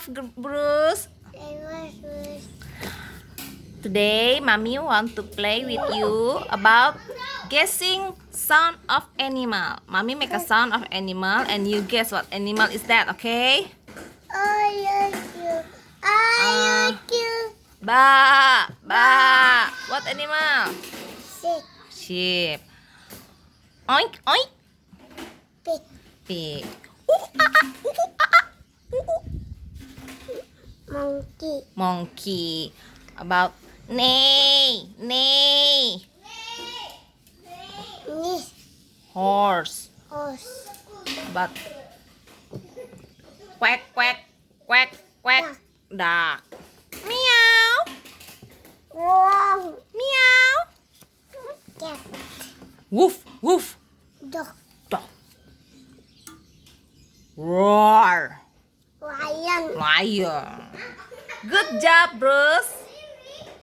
of Bruce? Today, Mommy want to play with you about guessing sound of animal. Mommy make a sound of animal and you guess what animal is that, okay? I like you. I like you. Ba, ba. What animal? Sick. Sheep. Oink, oink. Pig. Pig. Ah, ah, ah, ah. Monkey. Monkey. About neigh, neigh. Nis. Horse. Horse. About quack, quack, quack, quack. Duck. Meow, Wow. meow. Cat. Woof, woof. Dog. Dog. Roar. Lion. Lion. Good job, Bruce.